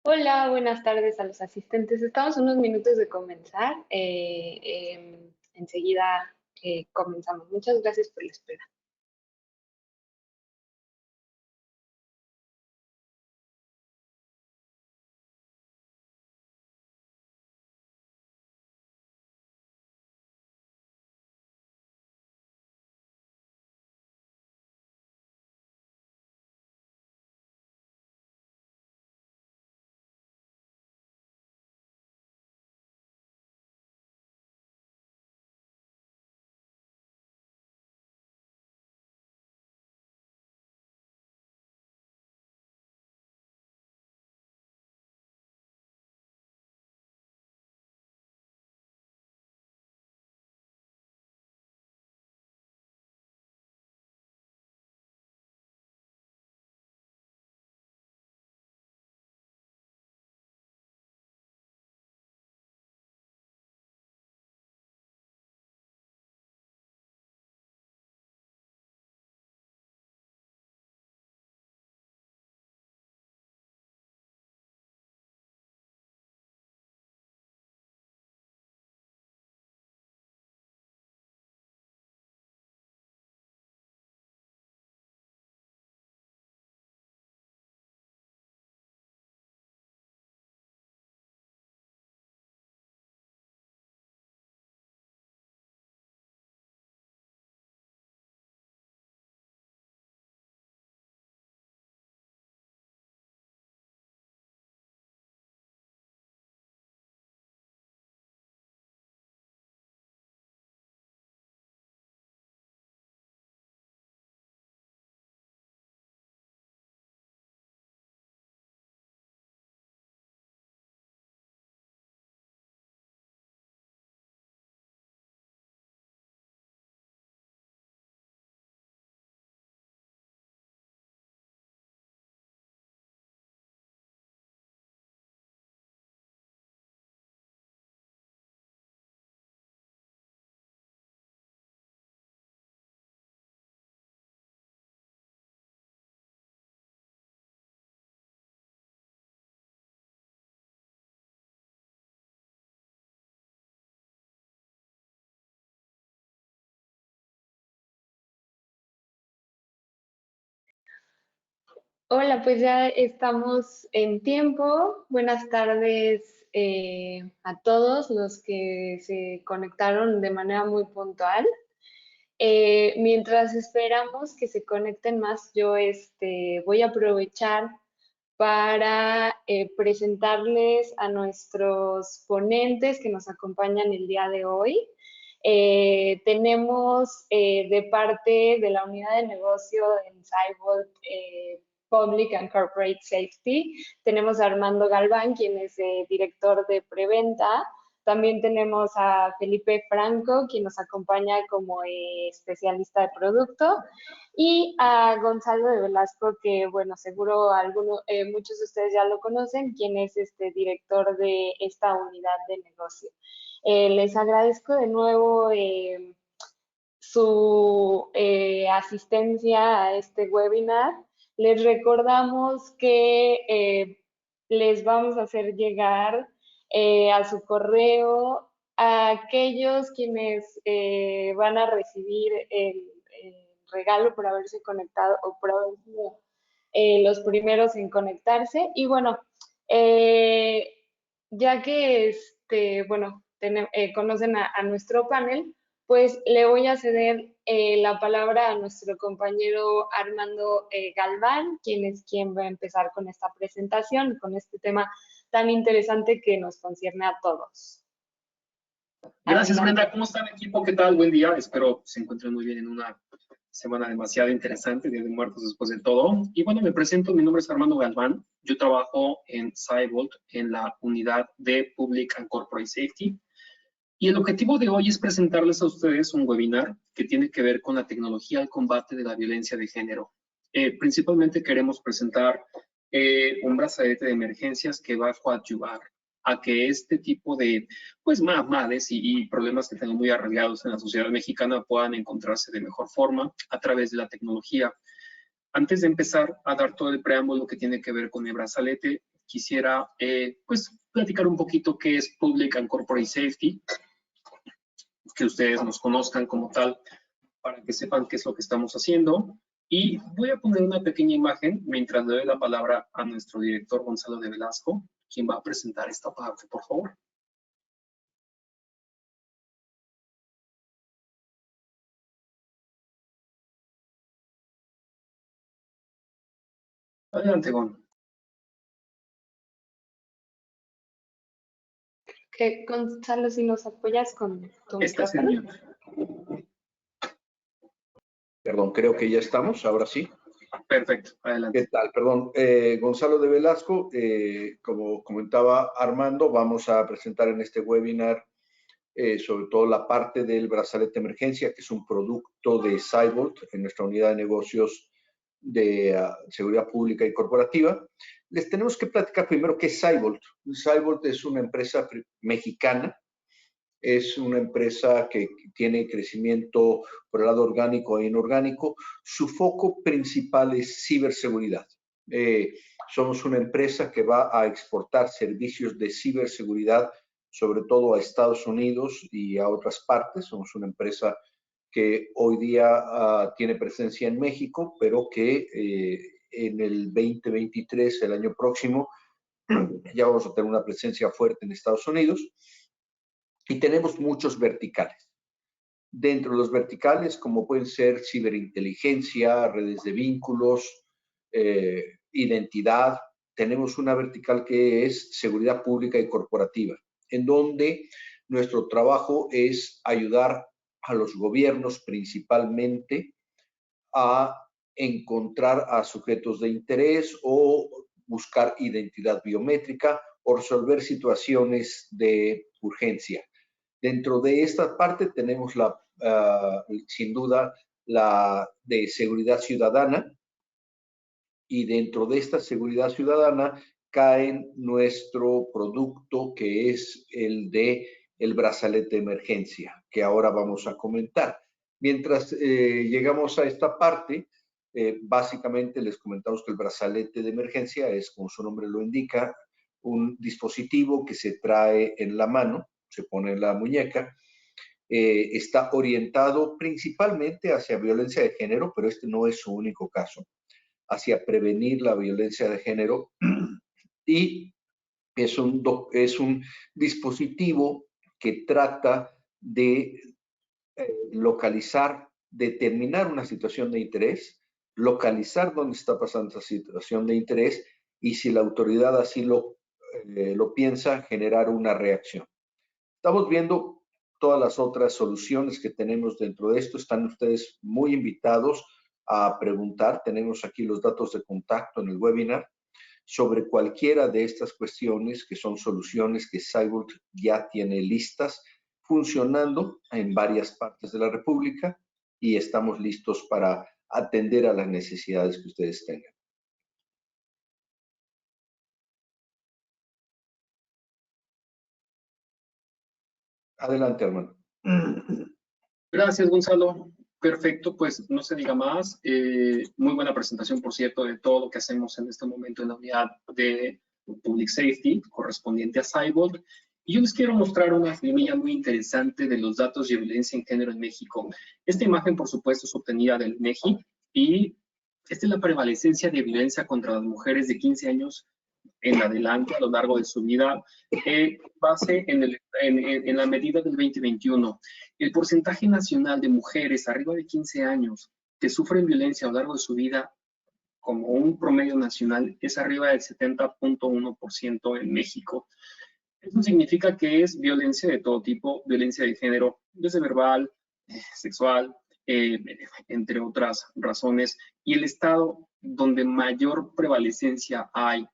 Hola, buenas tardes a los asistentes. Estamos a unos minutos de comenzar. Enseguida comenzamos. Muchas gracias por la espera. Hola, pues ya estamos en tiempo. Buenas tardes a todos los que se conectaron de manera muy puntual. Mientras esperamos que se conecten más, yo voy a aprovechar para presentarles a nuestros ponentes que nos acompañan el día de hoy. Tenemos de parte de la unidad de negocio en Cyborg Public and Corporate Safety, tenemos a Armando Galván, quien es director de preventa. También tenemos a Felipe Franco, quien nos acompaña como especialista de producto, y a Gonzalo de Velasco, que bueno, seguro muchos de ustedes ya lo conocen, quien es director de esta unidad de negocio. Les agradezco de nuevo su asistencia a este webinar. Les recordamos que les vamos a hacer llegar a su correo a aquellos quienes van a recibir el regalo por haberse conectado o por haber sido los primeros en conectarse. Y bueno, ya que conocen a nuestro panel, pues le voy a ceder la palabra a nuestro compañero Armando Galván, quien va a empezar con esta presentación, con este tema tan interesante que nos concierne a todos. Gracias, Brenda. ¿Cómo están, equipo? ¿Qué tal? Buen día. Espero se encuentren muy bien en una semana demasiado interesante, Día de Muertos después de todo. Y bueno, me presento, mi nombre es Armando Galván. Yo trabajo en Cybolt, en la unidad de Public and Corporate Safety. Y el objetivo de hoy es presentarles a ustedes un webinar que tiene que ver con la tecnología al combate de la violencia de género. Principalmente queremos presentar un brazalete de emergencias que va a coadyuvar a que este tipo de males y problemas que tenemos muy arraigados en la sociedad mexicana puedan encontrarse de mejor forma a través de la tecnología. Antes de empezar a dar todo el preámbulo que tiene que ver con el brazalete, quisiera pues platicar un poquito qué es Public and Corporate Safety, que ustedes nos conozcan como tal, para que sepan qué es lo que estamos haciendo. Y voy a poner una pequeña imagen mientras le doy la palabra a nuestro director Gonzalo de Velasco, quien va a presentar esta parte, por favor. Adelante, Gon. Gonzalo, si nos apoyas con tu Estás en micrófono. mute. Perdón, creo que ya estamos, ahora sí. Perfecto, adelante. ¿Qué tal? Perdón, Gonzalo de Velasco, como comentaba Armando, vamos a presentar en este webinar sobre todo la parte del brazalete de emergencia, que es un producto de Cybolt en nuestra unidad de negocios de seguridad pública y corporativa. Les tenemos que platicar primero qué es Cybolt. Cybolt es una empresa mexicana. Es una empresa que tiene crecimiento por el lado orgánico e inorgánico. Su foco principal es ciberseguridad. Somos una empresa que va a exportar servicios de ciberseguridad, sobre todo a Estados Unidos y a otras partes. Somos una empresa que hoy día tiene presencia en México, pero que en el 2023, el año próximo, ya vamos a tener una presencia fuerte en Estados Unidos. Y tenemos muchos verticales. Dentro de los verticales, como pueden ser ciberinteligencia, redes de vínculos, identidad, tenemos una vertical que es seguridad pública y corporativa, en donde nuestro trabajo es ayudar a los gobiernos principalmente a encontrar a sujetos de interés o buscar identidad biométrica o resolver situaciones de urgencia. Dentro de esta parte tenemos sin duda la de seguridad ciudadana, y dentro de esta seguridad ciudadana cae nuestro producto, que es el de el brazalete de emergencia, que ahora vamos a comentar. Mientras llegamos a esta parte, básicamente les comentamos que el brazalete de emergencia es, como su nombre lo indica, un dispositivo que se trae en la mano, se pone en la muñeca. Está orientado principalmente hacia violencia de género, pero este no es su único caso, hacia prevenir la violencia de género, y es un dispositivo que trata de localizar, determinar una situación de interés, localizar dónde está pasando esa situación de interés y, si la autoridad así lo piensa, generar una reacción. Estamos viendo todas las otras soluciones que tenemos dentro de esto. Están ustedes muy invitados a preguntar. Tenemos aquí los datos de contacto en el webinar sobre cualquiera de estas cuestiones, que son soluciones que Cybolt ya tiene listas, funcionando en varias partes de la República, y estamos listos para atender a las necesidades que ustedes tengan. Adelante, hermano. Gracias, Gonzalo. Perfecto, pues no se diga más. Muy buena presentación, por cierto, de todo lo que hacemos en este momento en la unidad de Public Safety, correspondiente a Cybolt. Y yo les quiero mostrar una filmilla muy interesante de los datos de violencia en género en México. Esta imagen, por supuesto, es obtenida del INEGI, y esta es la prevalecencia de violencia contra las mujeres de 15 años en adelante a lo largo de su vida, base en la medida del 2021. El porcentaje nacional de mujeres arriba de 15 años que sufren violencia a lo largo de su vida, como un promedio nacional, es arriba del 70.1% en México. Eso significa que es violencia de todo tipo, violencia de género, desde verbal, sexual, entre otras razones. Y el estado donde mayor prevalecencia hay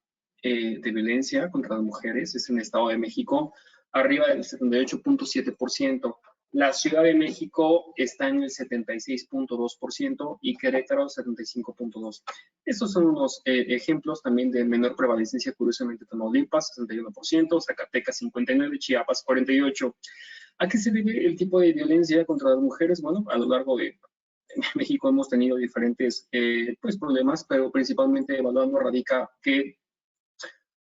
de violencia contra las mujeres es en el Estado de México, arriba del 78.7%. La Ciudad de México está en el 76.2% y Querétaro 75.2%. Estos son unos ejemplos también de menor prevalencia, curiosamente Tamaulipas 61%, Zacatecas 59%, Chiapas 48%. ¿A qué se debe el tipo de violencia contra las mujeres? Bueno, a lo largo de México hemos tenido diferentes pues, problemas, pero principalmente evaluando radica que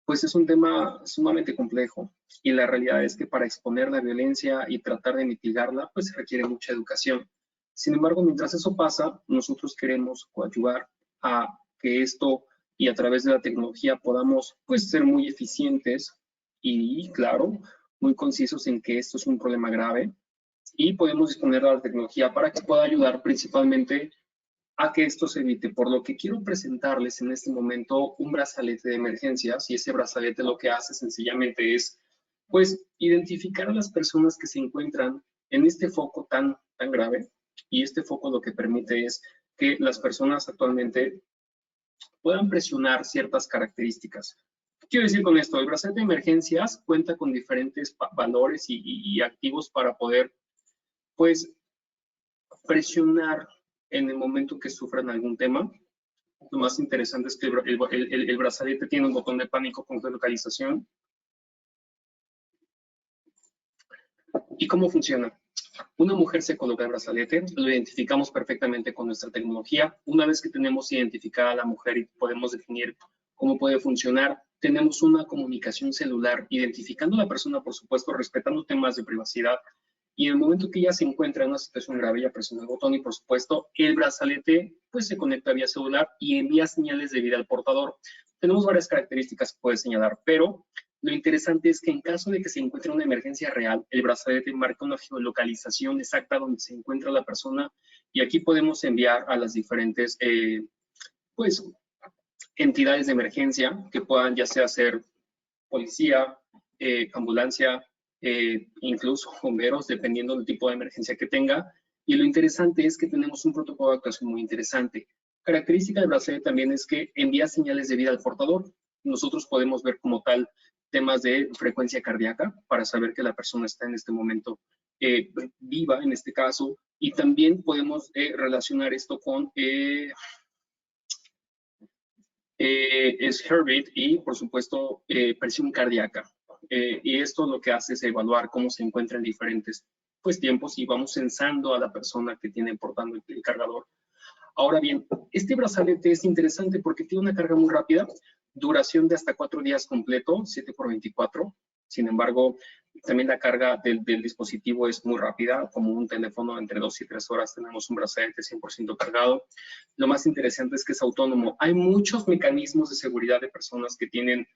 pues es un tema sumamente complejo y la realidad es que para exponer la violencia y tratar de mitigarla, pues se requiere mucha educación. Sin embargo, mientras eso pasa, nosotros queremos coadyuvar a que esto y a través de la tecnología podamos pues ser muy eficientes y, claro, muy concisos en que esto es un problema grave y podemos disponer de la tecnología para que pueda ayudar principalmente a que esto se evite. Por lo que quiero presentarles en este momento un brazalete de emergencias y ese brazalete lo que hace sencillamente es pues identificar a las personas que se encuentran en este foco tan grave y este foco lo que permite es que las personas actualmente puedan presionar ciertas características. ¿Qué quiero decir con esto? El brazalete de emergencias cuenta con diferentes valores y activos para poder pues presionar en el momento que sufran algún tema. Lo más interesante es que el brazalete tiene un botón de pánico con geolocalización. ¿Y cómo funciona? Una mujer se coloca el brazalete, lo identificamos perfectamente con nuestra tecnología. Una vez que tenemos identificada a la mujer y podemos definir cómo puede funcionar, tenemos una comunicación celular, identificando a la persona, por supuesto, respetando temas de privacidad. Y en el momento que ella se encuentra en una situación grave, ella presiona el botón y, por supuesto, el brazalete pues, se conecta vía celular y envía señales de vida al portador. Tenemos varias características que puede señalar, pero lo interesante es que en caso de que se encuentre una emergencia real, el brazalete marca una geolocalización exacta donde se encuentra la persona y aquí podemos enviar a las diferentes pues, entidades de emergencia que puedan ya sea ser policía, ambulancia, incluso bomberos, dependiendo del tipo de emergencia que tenga. Y lo interesante es que tenemos un protocolo de actuación muy interesante. Característica del brazalete también es que envía señales de vida al portador. Nosotros podemos ver como tal temas de frecuencia cardíaca para saber que la persona está en este momento viva, en este caso, y también podemos relacionar esto con es heart rate y, por supuesto, presión cardíaca. Y esto lo que hace es evaluar cómo se encuentra en diferentes pues, tiempos y vamos censando a la persona que tiene portando el cargador. Ahora bien, este brazalete es interesante porque tiene una carga muy rápida, duración de hasta 4 días completo, 7×24. Sin embargo, también la carga del dispositivo es muy rápida, como un teléfono entre 2 y 3 horas tenemos un brazalete 100% cargado. Lo más interesante es que es autónomo. Hay muchos mecanismos de seguridad de personas que tienen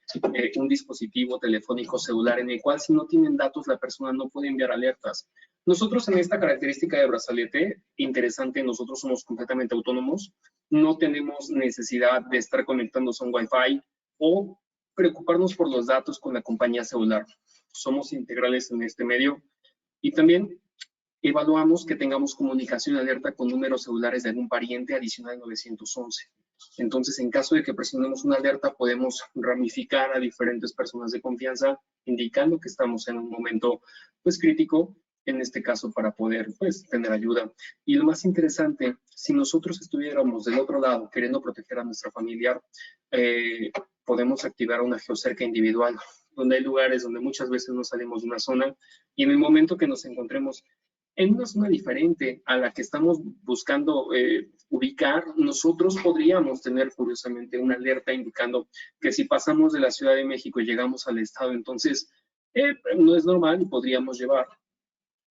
un dispositivo telefónico celular en el cual si no tienen datos la persona no puede enviar alertas. Nosotros en esta característica de brazalete, interesante, nosotros somos completamente autónomos, no tenemos necesidad de estar conectándose a un Wi-Fi o preocuparnos por los datos con la compañía celular. Somos integrales en este medio y también evaluamos que tengamos comunicación alerta con números celulares de algún pariente adicional 911. Entonces, en caso de que presionemos una alerta, podemos ramificar a diferentes personas de confianza, indicando que estamos en un momento pues, crítico, en este caso para poder pues, tener ayuda. Y lo más interesante, si nosotros estuviéramos del otro lado queriendo proteger a nuestra familia, podemos activar una geocerca individual, donde hay lugares donde muchas veces no salimos de una zona y en el momento que nos encontremos en una zona diferente a la que estamos buscando ubicar, nosotros podríamos tener curiosamente una alerta indicando que si pasamos de la Ciudad de México y llegamos al estado, entonces no es normal y podríamos llevar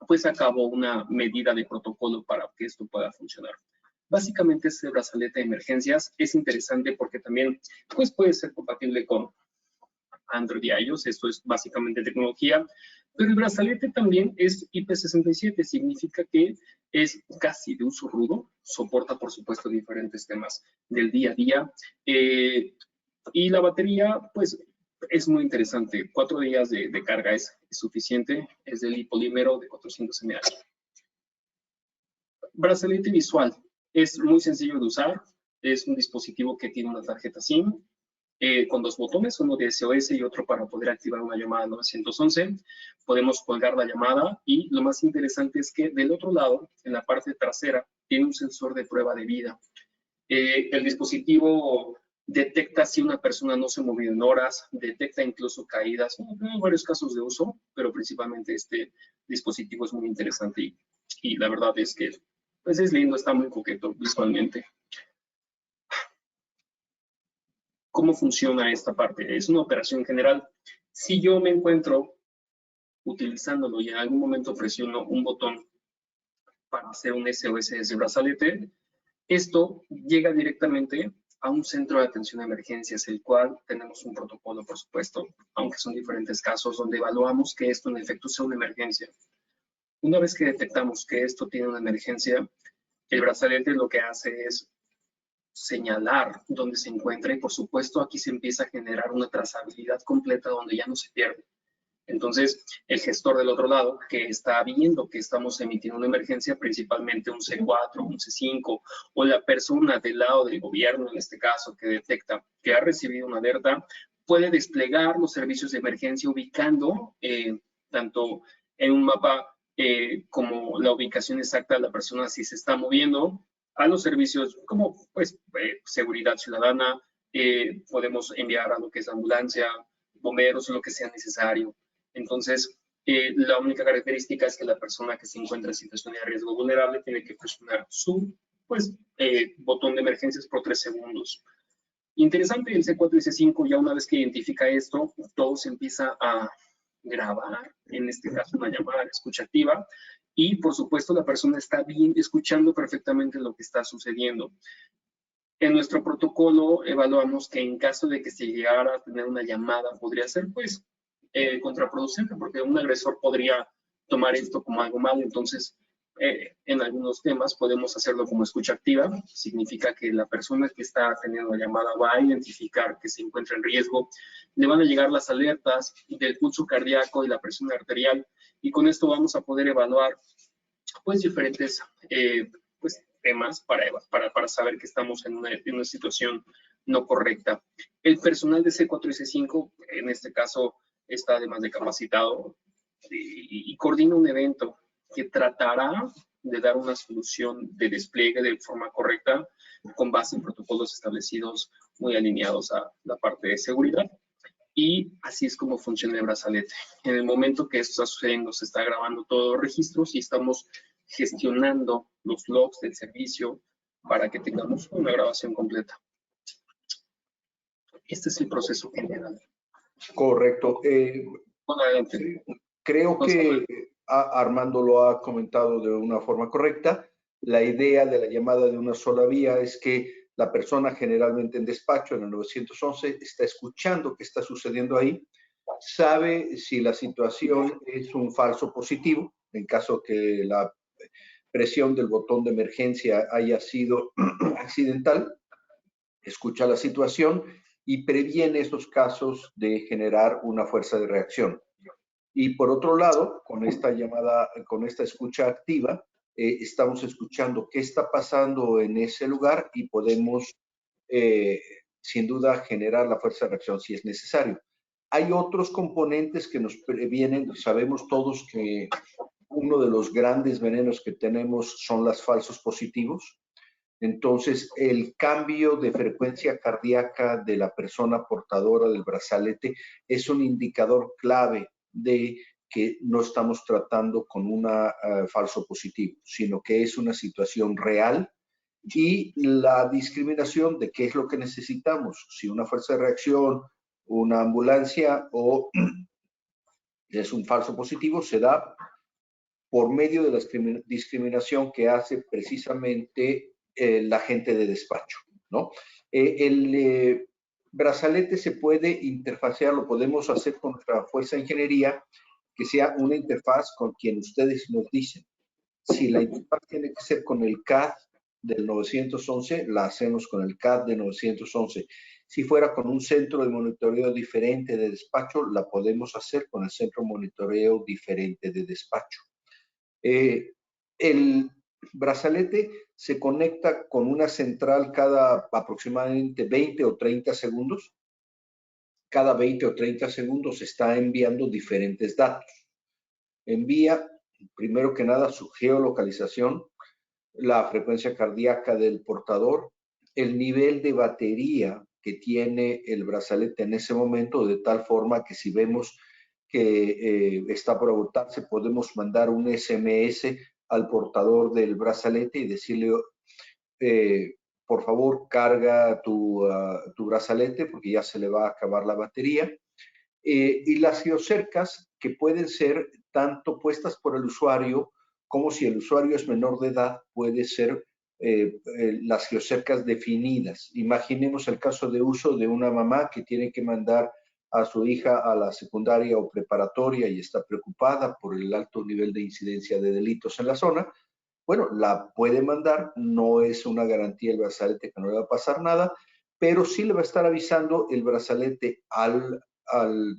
pues a cabo una medida de protocolo para que esto pueda funcionar. Básicamente este brazalete de emergencias es interesante porque también pues, puede ser compatible con Android y iOS, esto es básicamente tecnología, pero el brazalete también es IP67, significa que es casi de uso rudo, soporta por supuesto diferentes temas del día a día, y la batería pues es muy interesante, 4 días de carga es suficiente, es de lipolímero de 400 mAh. Brazalete visual, es muy sencillo de usar, es un dispositivo que tiene una tarjeta SIM, con 2 botones, uno de SOS y otro para poder activar una llamada 911. Podemos colgar la llamada y lo más interesante es que del otro lado, en la parte trasera, tiene un sensor de prueba de vida. El dispositivo detecta si una persona no se movió en horas, detecta incluso caídas. Hay varios casos de uso, pero principalmente este dispositivo es muy interesante y la verdad es que pues es lindo, está muy coqueto visualmente. ¿Cómo funciona esta parte? Es una operación general. Si yo me encuentro utilizándolo y en algún momento presiono un botón para hacer un SOS de brazalete, esto llega directamente a un centro de atención a emergencias, el cual tenemos un protocolo, por supuesto, aunque son diferentes casos, donde evaluamos que esto en efecto sea una emergencia. Una vez que detectamos que esto tiene una emergencia, el brazalete lo que hace es señalar dónde se encuentra y, por supuesto, aquí se empieza a generar una trazabilidad completa donde ya no se pierde. Entonces, el gestor del otro lado, que está viendo que estamos emitiendo una emergencia, principalmente un C4, un C5, o la persona del lado del gobierno, en este caso, que detecta que ha recibido una alerta, puede desplegar los servicios de emergencia ubicando tanto en un mapa como la ubicación exacta de la persona si se está moviendo, a los servicios como pues, seguridad ciudadana, podemos enviar a lo que es ambulancia, bomberos, lo que sea necesario. Entonces, la única característica es que la persona que se encuentra en situación de riesgo vulnerable tiene que presionar su botón de emergencias por 3 segundos. Interesante, el C4 y C5, ya una vez que identifica esto, todo se empieza a grabar, en este caso una llamada de escucha activa, y por supuesto la persona está bien escuchando perfectamente lo que está sucediendo. En nuestro protocolo evaluamos que en caso de que se llegara a tener una llamada, podría ser pues contraproducente, porque un agresor podría tomar esto como algo malo. Entonces, en algunos temas podemos hacerlo como escucha activa. Significa que la persona que está teniendo la llamada va a identificar que se encuentra en riesgo, le van a llegar las alertas del pulso cardíaco y la presión arterial, y con esto vamos a poder evaluar pues diferentes temas para saber que estamos en una situación no correcta. El personal de C4 y C5, en este caso, está además de capacitado y coordina un evento que tratará de dar una solución de despliegue de forma correcta con base en protocolos establecidos muy alineados a la parte de seguridad. Y así es como funciona el brazalete. En el momento que esto está sucediendo, se está grabando todos los registros y estamos gestionando los logs del servicio para que tengamos una grabación completa. Este es el proceso general. Correcto. Bueno, adelante. Creo que Armando lo ha comentado de una forma correcta. La idea de la llamada de una sola vía es que la persona generalmente en despacho, en el 911, está escuchando qué está sucediendo ahí, sabe si la situación es un falso positivo, en caso que la presión del botón de emergencia haya sido accidental, escucha la situación y previene esos casos de generar una fuerza de reacción. Y por otro lado, con esta llamada, con esta escucha activa, estamos escuchando qué está pasando en ese lugar y podemos, sin duda, generar la fuerza de reacción si es necesario. Hay otros componentes que nos previenen. Sabemos todos que uno de los grandes venenos que tenemos son los falsos positivos. Entonces, el cambio de frecuencia cardíaca de la persona portadora del brazalete es un indicador clave de que no estamos tratando con un falso positivo, sino que es una situación real, y la discriminación de qué es lo que necesitamos, si una fuerza de reacción, una ambulancia o es un falso positivo, se da por medio de la discriminación que hace precisamente la gente de despacho, ¿no? El brazalete se puede interfacear, lo podemos hacer con nuestra fuerza de ingeniería, que sea una interfaz con quien ustedes nos dicen. Si la interfaz tiene que ser con el CAD del 911, la hacemos con el CAD de 911. Si fuera con un centro de monitoreo diferente de despacho, la podemos hacer con el centro de monitoreo diferente de despacho. El brazalete se conecta con una central cada aproximadamente 20 o 30 segundos. Cada 20 o 30 segundos está enviando diferentes datos. Envía, primero que nada, su geolocalización, la frecuencia cardíaca del portador, el nivel de batería que tiene el brazalete en ese momento, de tal forma que si vemos que está por agotarse, podemos mandar un SMS al portador del brazalete y decirle, por favor, carga tu brazalete porque ya se le va a acabar la batería. Y las geocercas que pueden ser tanto puestas por el usuario como si el usuario es menor de edad, puede ser las geocercas definidas. Imaginemos el caso de uso de una mamá que tiene que mandar a su hija a la secundaria o preparatoria y está preocupada por el alto nivel de incidencia de delitos en la zona. Bueno, la puede mandar, no es una garantía el brazalete que no le va a pasar nada, pero sí le va a estar avisando el brazalete al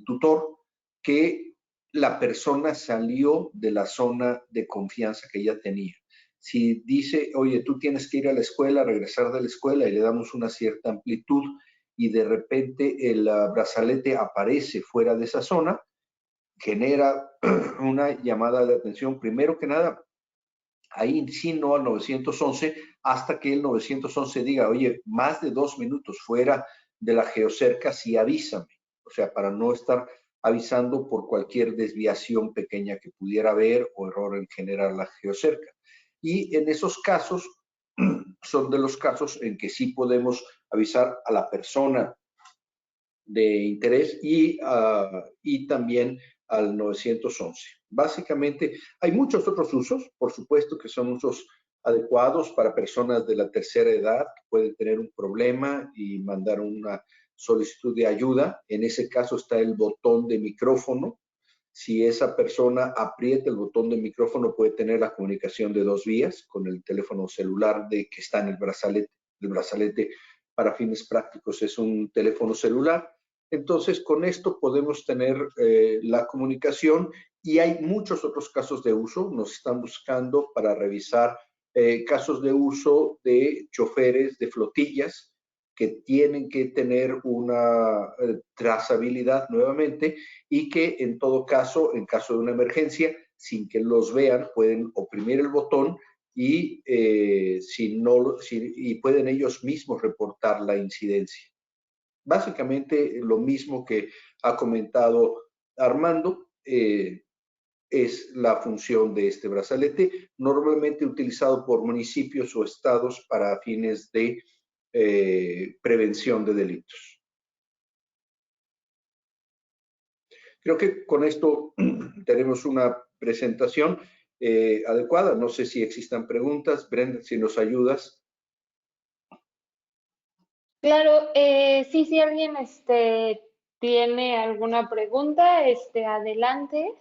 tutor que la persona salió de la zona de confianza que ella tenía. Si dice, oye, tú tienes que ir a la escuela, regresar de la escuela y le damos una cierta amplitud y de repente el brazalete aparece fuera de esa zona, genera una llamada de atención, primero que nada, ahí sí no al 911, hasta que el 911 diga, oye, más de 2 minutos fuera de la geocerca, sí avísame. O sea, para no estar avisando por cualquier desviación pequeña que pudiera haber o error en generar la geocerca. Y en esos casos, son de los casos en que sí podemos avisar a la persona de interés y también al 911. Básicamente, hay muchos otros usos, por supuesto que son usos adecuados para personas de la tercera edad que pueden tener un problema y mandar una solicitud de ayuda. En ese caso está el botón de micrófono. Si esa persona aprieta el botón de micrófono, puede tener la comunicación de 2 vías con el teléfono celular que está en el brazalete. El brazalete, para fines prácticos, es un teléfono celular. Entonces, con esto podemos tener la comunicación y hay muchos otros casos de uso. Nos están buscando para revisar casos de uso de choferes de flotillas que tienen que tener una trazabilidad nuevamente y que en todo caso, en caso de una emergencia, sin que los vean, pueden oprimir el botón y, y pueden ellos mismos reportar la incidencia. Básicamente lo mismo que ha comentado Armando, es la función de este brazalete, normalmente utilizado por municipios o estados para fines de prevención de delitos. Creo que con esto tenemos una presentación adecuada. No sé si existan preguntas. Brenda, si nos ayudas. Claro, sí, si alguien tiene alguna pregunta, adelante.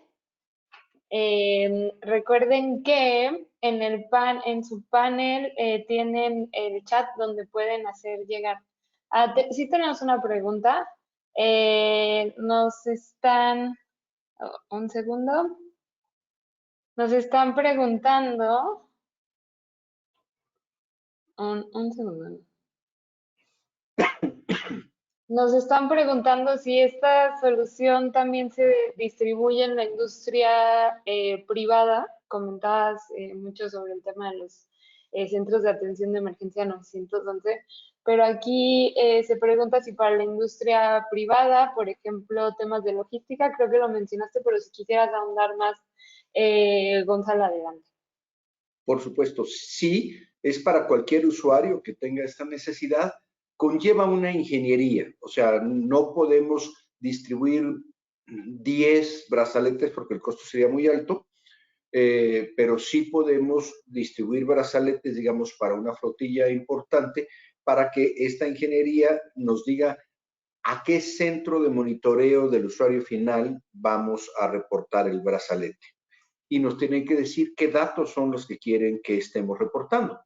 Recuerden que en su panel tienen el chat donde pueden hacer llegar. Sí tenemos una pregunta. Nos están, un segundo, nos están preguntando, un segundo. Nos están preguntando si esta solución también se distribuye en la industria privada. Comentabas mucho sobre el tema de los centros de atención de emergencia 911, pero aquí se pregunta si para la industria privada, por ejemplo, temas de logística, creo que lo mencionaste, pero si quisieras ahondar más, Gonzalo, adelante. Por supuesto, sí, es para cualquier usuario que tenga esta necesidad. Conlleva una ingeniería, o sea, no podemos distribuir 10 brazaletes porque el costo sería muy alto, pero sí podemos distribuir brazaletes, digamos, para una flotilla importante, para que esta ingeniería nos diga a qué centro de monitoreo del usuario final vamos a reportar el brazalete. Y nos tienen que decir qué datos son los que quieren que estemos reportando.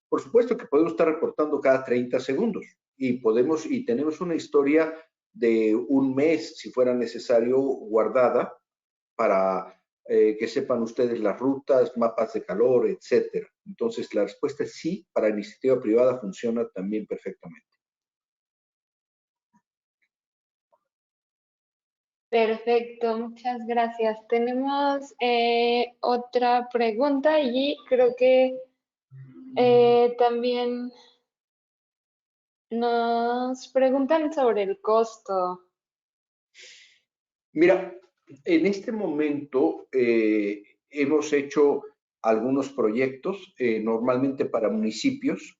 Por supuesto que podemos estar reportando cada 30 segundos y tenemos una historia de un mes, si fuera necesario, guardada para que sepan ustedes las rutas, mapas de calor, etcétera. Entonces, la respuesta es sí, para iniciativa privada funciona también perfectamente. Perfecto, muchas gracias. Tenemos otra pregunta y creo que también nos preguntan sobre el costo. Mira, en este momento hemos hecho algunos proyectos, normalmente para municipios,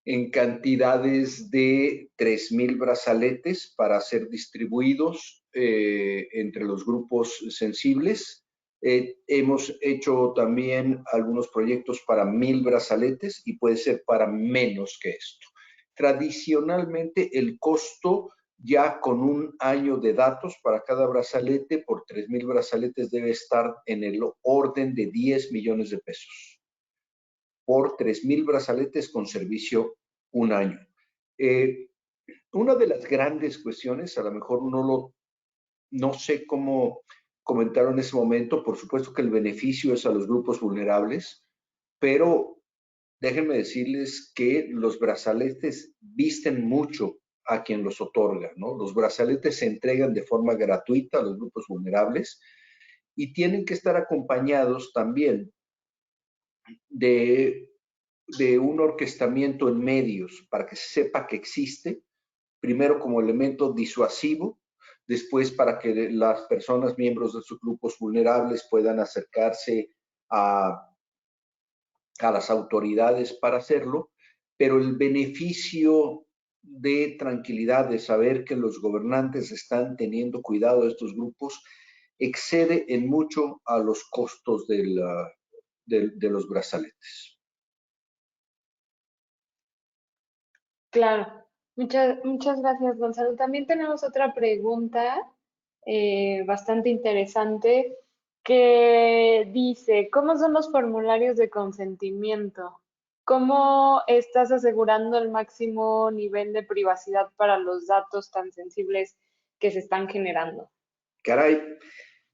en cantidades de 3,000 brazaletes para ser distribuidos entre los grupos sensibles. Hemos hecho también algunos proyectos para 1,000 brazaletes y puede ser para menos que esto. Tradicionalmente, el costo ya con un año de datos para cada brazalete por 3,000 brazaletes debe estar en el orden de 10 millones de pesos. Por 3,000 brazaletes con servicio un año. Una de las grandes cuestiones, a lo mejor no sé cómo comentaron en ese momento, por supuesto que el beneficio es a los grupos vulnerables, pero déjenme decirles que los brazaletes visten mucho a quien los otorga, ¿no? Los brazaletes se entregan de forma gratuita a los grupos vulnerables y tienen que estar acompañados también de un orquestamiento en medios para que se sepa que existe, primero como elemento disuasivo, después para que las personas miembros de sus grupos vulnerables puedan acercarse a las autoridades para hacerlo, pero el beneficio de tranquilidad, de saber que los gobernantes están teniendo cuidado de estos grupos, excede en mucho a los costos de los brazaletes. Claro, muchas gracias, Gonzalo. También tenemos otra pregunta bastante interesante que dice, ¿cómo son los formularios de consentimiento? ¿Cómo estás asegurando el máximo nivel de privacidad para los datos tan sensibles que se están generando? Caray,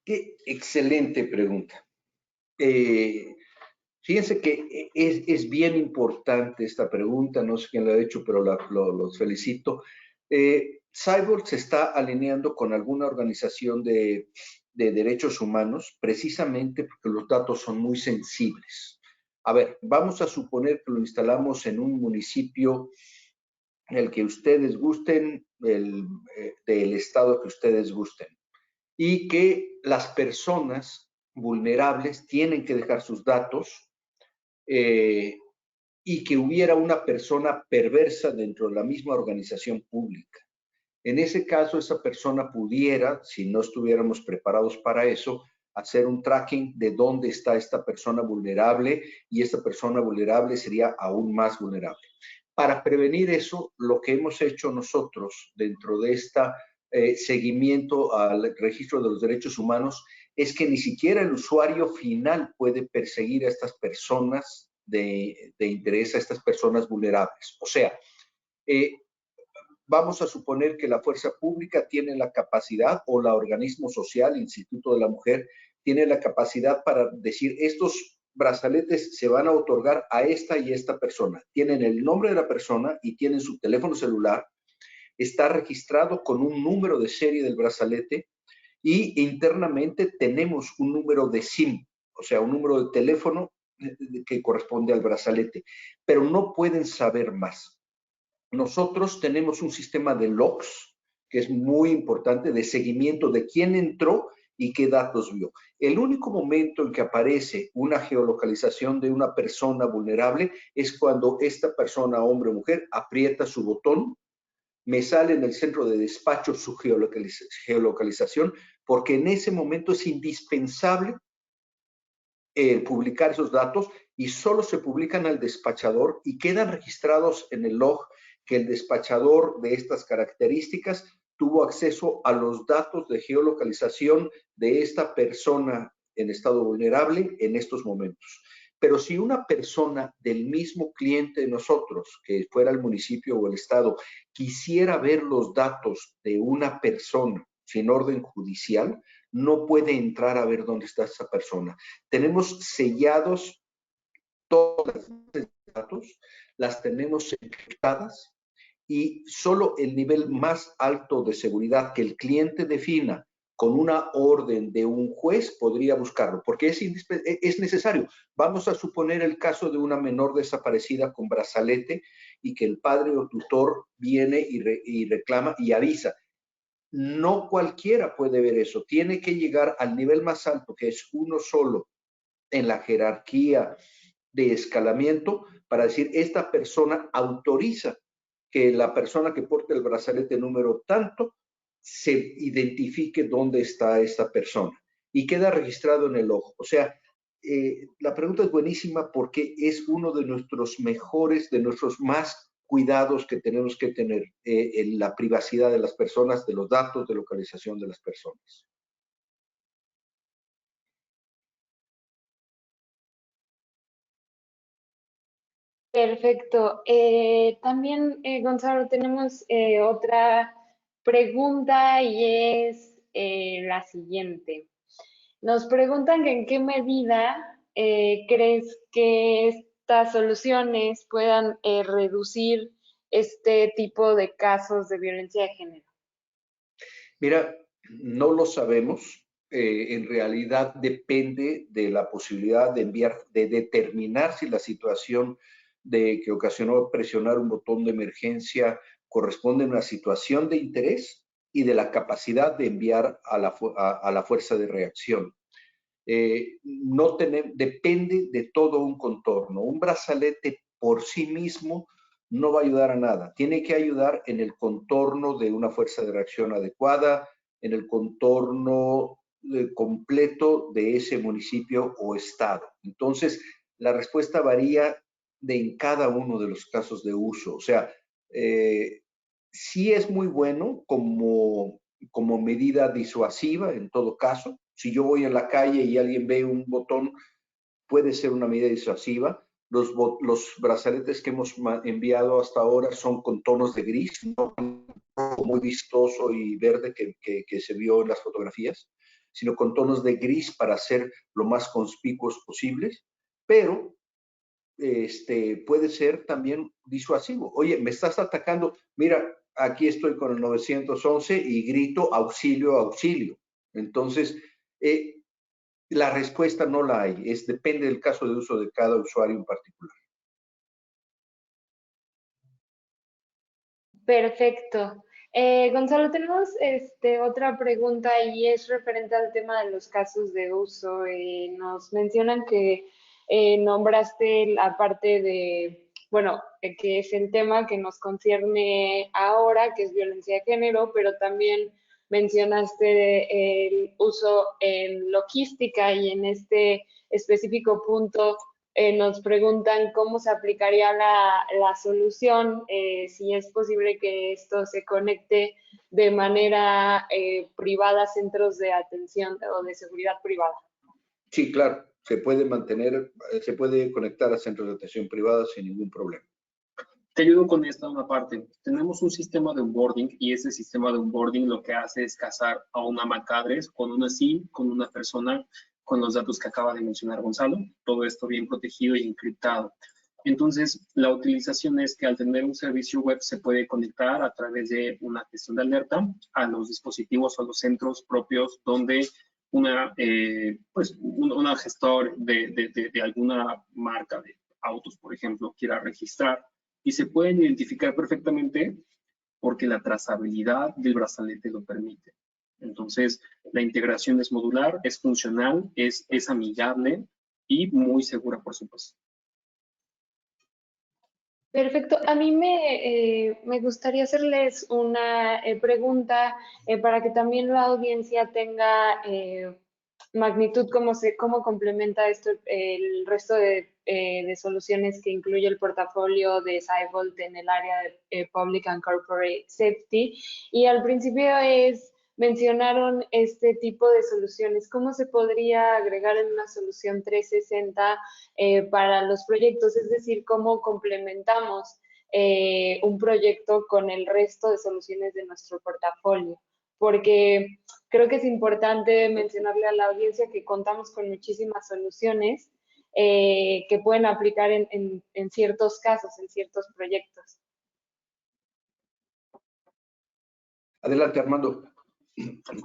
qué excelente pregunta. Fíjense que es bien importante esta pregunta, no sé quién la ha hecho, pero los felicito. Cyborg se está alineando con alguna organización de derechos humanos precisamente porque los datos son muy sensibles. A ver, vamos a suponer que lo instalamos en un municipio en el que ustedes gusten, del estado que ustedes gusten, y que las personas vulnerables tienen que dejar sus datos y que hubiera una persona perversa dentro de la misma organización pública. En ese caso, esa persona pudiera, si no estuviéramos preparados para eso, hacer un tracking de dónde está esta persona vulnerable y esta persona vulnerable sería aún más vulnerable. Para prevenir eso, lo que hemos hecho nosotros dentro de este seguimiento al registro de los derechos humanos es que ni siquiera el usuario final puede perseguir a estas personas de interés, a estas personas vulnerables. O sea, vamos a suponer que la fuerza pública tiene la capacidad, o el organismo social, Instituto de la Mujer, tiene la capacidad para decir, estos brazaletes se van a otorgar a esta y esta persona. Tienen el nombre de la persona y tienen su teléfono celular, está registrado con un número de serie del brazalete y internamente tenemos un número de SIM, o sea, un número de teléfono que corresponde al brazalete, pero no pueden saber más. Nosotros tenemos un sistema de logs, que es muy importante, de seguimiento de quién entró y qué datos vio. El único momento en que aparece una geolocalización de una persona vulnerable es cuando esta persona, hombre o mujer, aprieta su botón, me sale en el centro de despacho su geolocalización, porque en ese momento es indispensable publicar esos datos y solo se publican al despachador y quedan registrados en el log que el despachador de estas características tuvo acceso a los datos de geolocalización de esta persona en estado vulnerable en estos momentos. Pero si una persona del mismo cliente de nosotros, que fuera el municipio o el estado, quisiera ver los datos de una persona sin orden judicial, no puede entrar a ver dónde está esa persona. Tenemos sellados todas las datos, las tenemos encriptadas y solo el nivel más alto de seguridad que el cliente defina con una orden de un juez podría buscarlo, porque es necesario. Vamos a suponer el caso de una menor desaparecida con brazalete y que el padre o tutor viene y reclama y avisa. No cualquiera puede ver eso. Tiene que llegar al nivel más alto, que es uno solo en la jerarquía de escalamiento para decir, esta persona autoriza que la persona que porte el brazalete número tanto se identifique dónde está esta persona y queda registrado en el ojo. O sea, la pregunta es buenísima porque es uno de nuestros mejores, de nuestros más cuidados que tenemos que tener en la privacidad de las personas, de los datos de localización de las personas. Perfecto. También, Gonzalo, tenemos otra pregunta y es la siguiente. Nos preguntan que en qué medida crees que estas soluciones puedan reducir este tipo de casos de violencia de género. Mira, no lo sabemos. En realidad depende de la posibilidad de enviar, de determinar si la situación de que ocasionó presionar un botón de emergencia corresponde a una situación de interés y de la capacidad de enviar a la fuerza de reacción. No depende de todo un contorno. Un brazalete por sí mismo no va a ayudar a nada. Tiene que ayudar en el contorno de una fuerza de reacción adecuada, en el contorno completo de ese municipio o estado. Entonces, la respuesta varía en cada uno de los casos de uso. O sea, sí es muy bueno como medida disuasiva en todo caso. Si yo voy en la calle y alguien ve un botón, puede ser una medida disuasiva. Los brazaletes que hemos enviado hasta ahora son con tonos de gris, no muy vistoso y verde que se vio en las fotografías, sino con tonos de gris para ser lo más conspicuos posibles, pero puede ser también disuasivo. Oye, me estás atacando, mira, aquí estoy con el 911 y grito auxilio, auxilio. Entonces, la respuesta no la hay, depende del caso de uso de cada usuario en particular. Perfecto. Gonzalo, tenemos otra pregunta y es referente al tema de los casos de uso. Nos mencionan que nombraste la parte de, bueno, que es el tema que nos concierne ahora, que es violencia de género, pero también mencionaste el uso en logística y en este específico punto nos preguntan cómo se aplicaría la solución, si es posible que esto se conecte de manera privada a centros de atención o de seguridad privada. Sí, claro, se puede se puede conectar a centros de atención privada sin ningún problema. Te ayudo con esta una parte. Tenemos un sistema de onboarding y ese sistema de onboarding lo que hace es casar a una MAC address con una SIM, con una persona, con los datos que acaba de mencionar Gonzalo. Todo esto bien protegido y encriptado. Entonces, la utilización es que al tener un servicio web se puede conectar a través de una gestión de alerta a los dispositivos o a los centros propios donde una gestor de alguna marca de autos, por ejemplo, quiera registrar y se pueden identificar perfectamente porque la trazabilidad del brazalete lo permite. Entonces, la integración es modular, es funcional, es amigable y muy segura, por supuesto. Perfecto. A mí me gustaría hacerles una pregunta para que también la audiencia tenga magnitud, cómo complementa esto el resto de soluciones que incluye el portafolio de Cybolt en el área de Public and Corporate Safety. Y al principio mencionaron este tipo de soluciones. ¿Cómo se podría agregar en una solución 360 para los proyectos? Es decir, ¿cómo complementamos un proyecto con el resto de soluciones de nuestro portafolio? Porque creo que es importante mencionarle a la audiencia que contamos con muchísimas soluciones que pueden aplicar en ciertos casos, en ciertos proyectos. Adelante, Armando.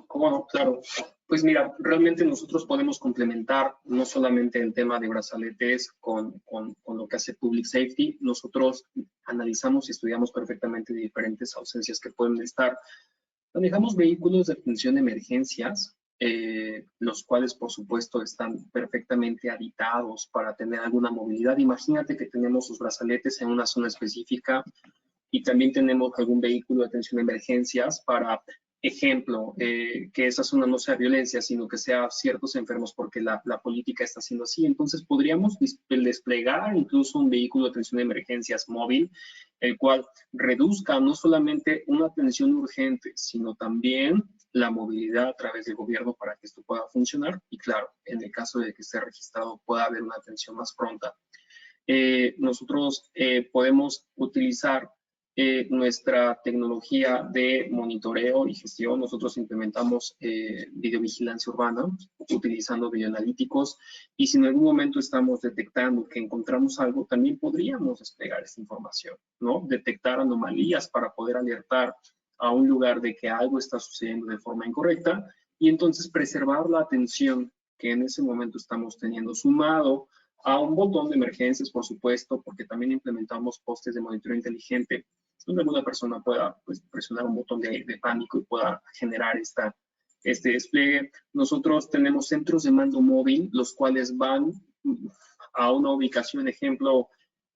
¿Cómo no? Claro. Pues mira, realmente nosotros podemos complementar no solamente el tema de brazaletes con lo que hace Public Safety. Nosotros analizamos y estudiamos perfectamente diferentes ausencias que pueden estar. Manejamos vehículos de atención de emergencias los cuales por supuesto están perfectamente habitados para tener alguna movilidad. Imagínate que tenemos los brazaletes en una zona específica y también tenemos algún vehículo de atención a emergencias para, ejemplo, que esa zona no sea violencia, sino que sea ciertos enfermos porque la política está haciendo así. Entonces podríamos desplegar incluso un vehículo de atención a emergencias móvil, el cual reduzca no solamente una atención urgente, sino también la movilidad a través del gobierno para que esto pueda funcionar. Y claro, en el caso de que esté registrado, pueda haber una atención más pronta. Nosotros podemos utilizar nuestra tecnología de monitoreo y gestión. Nosotros implementamos videovigilancia urbana utilizando videoanalíticos, y si en algún momento estamos detectando que encontramos algo, también podríamos desplegar esta información, ¿no? Detectar anomalías para poder alertar a un lugar de que algo está sucediendo de forma incorrecta y entonces preservar la atención que en ese momento estamos teniendo, sumado a un botón de emergencias, por supuesto, porque también implementamos postes de monitoreo inteligente donde alguna persona pueda pues, presionar un botón de pánico y pueda generar este despliegue. Nosotros tenemos centros de mando móvil, los cuales van a una ubicación, ejemplo,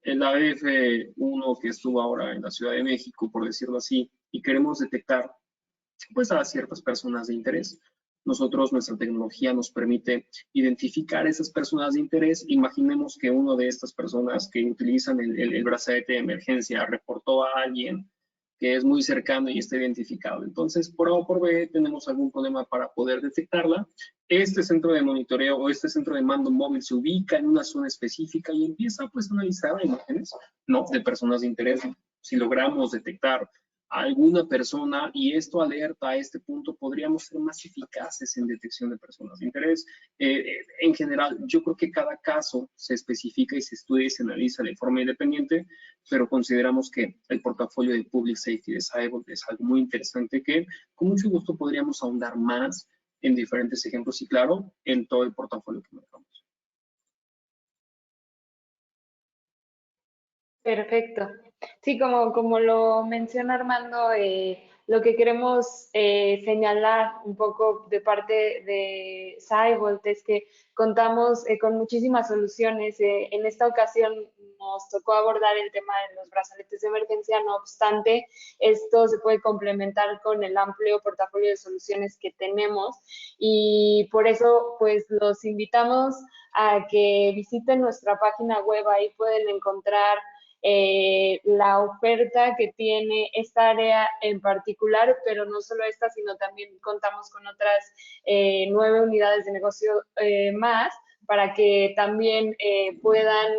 en la F1 que estuvo ahora en la Ciudad de México, por decirlo así, y queremos detectar pues a ciertas personas de interés. Nosotros, nuestra tecnología nos permite identificar esas personas de interés. Imaginemos que una de estas personas que utilizan el brazalete de emergencia reportó a alguien que es muy cercano y está identificado. Entonces, por A o por B, tenemos algún problema para poder detectarla. Este centro de monitoreo o este centro de mando móvil se ubica en una zona específica y empieza pues a analizar imágenes, ¿no? De personas de interés. Si logramos detectar a alguna persona y esto alerta a este punto, podríamos ser más eficaces en detección de personas de interés. En general, yo creo que cada caso se especifica y se estudia y se analiza de forma independiente, pero consideramos que el portafolio de Public Safety de Cyborg es algo muy interesante que con mucho gusto podríamos ahondar más en diferentes ejemplos y, claro, en todo el portafolio que manejamos. Perfecto. Sí, como lo menciona Armando, lo que queremos señalar un poco de parte de Cybolt es que contamos con muchísimas soluciones. En esta ocasión nos tocó abordar el tema de los brazaletes de emergencia, no obstante, esto se puede complementar con el amplio portafolio de soluciones que tenemos y por eso pues los invitamos a que visiten nuestra página web, ahí pueden encontrar la oferta que tiene esta área en particular, pero no solo esta, sino también contamos con otras 9 unidades de negocio más para que también puedan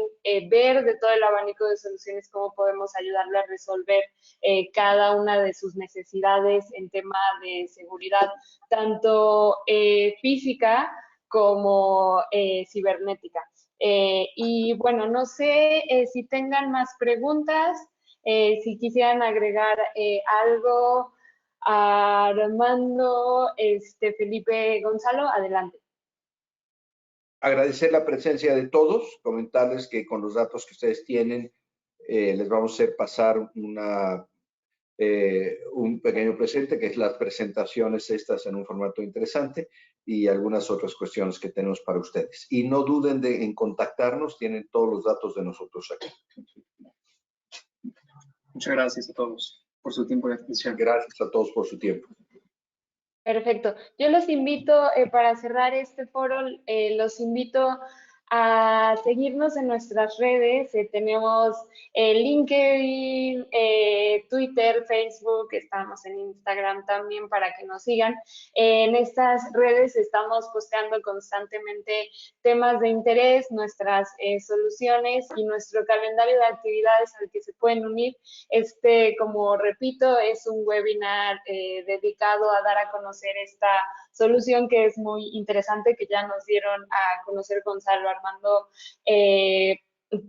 ver de todo el abanico de soluciones cómo podemos ayudarle a resolver cada una de sus necesidades en tema de seguridad, tanto física como cibernética. Y bueno, no sé si tengan más preguntas, si quisieran agregar algo a Armando, Felipe, Gonzalo, adelante. Agradecer la presencia de todos, comentarles que con los datos que ustedes tienen les vamos a hacer pasar un pequeño presente, que es las presentaciones estas en un formato interesante y algunas otras cuestiones que tenemos para ustedes. Y no duden en contactarnos, tienen todos los datos de nosotros aquí. Muchas gracias a todos por su tiempo y atención. Gracias a todos por su tiempo. Perfecto. Yo los invito, para cerrar este foro, los invito a seguirnos en nuestras redes. Tenemos LinkedIn, Twitter, Facebook, estamos en Instagram también para que nos sigan. En estas redes estamos posteando constantemente temas de interés, nuestras soluciones y nuestro calendario de actividades al que se pueden unir. Como repito, es un webinar dedicado a dar a conocer esta solución que es muy interesante, que ya nos dieron a conocer Gonzalo, Armando,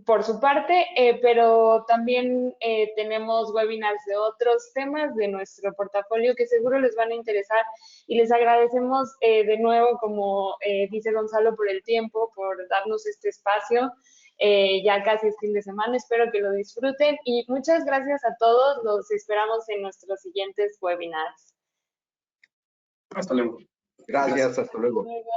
por su parte, pero también tenemos webinars de otros temas de nuestro portafolio que seguro les van a interesar y les agradecemos de nuevo, como dice Gonzalo, por el tiempo, por darnos este espacio. Ya casi es fin de semana, espero que lo disfruten y muchas gracias a todos, los esperamos en nuestros siguientes webinars. Hasta luego. Gracias, hasta luego. Hasta luego.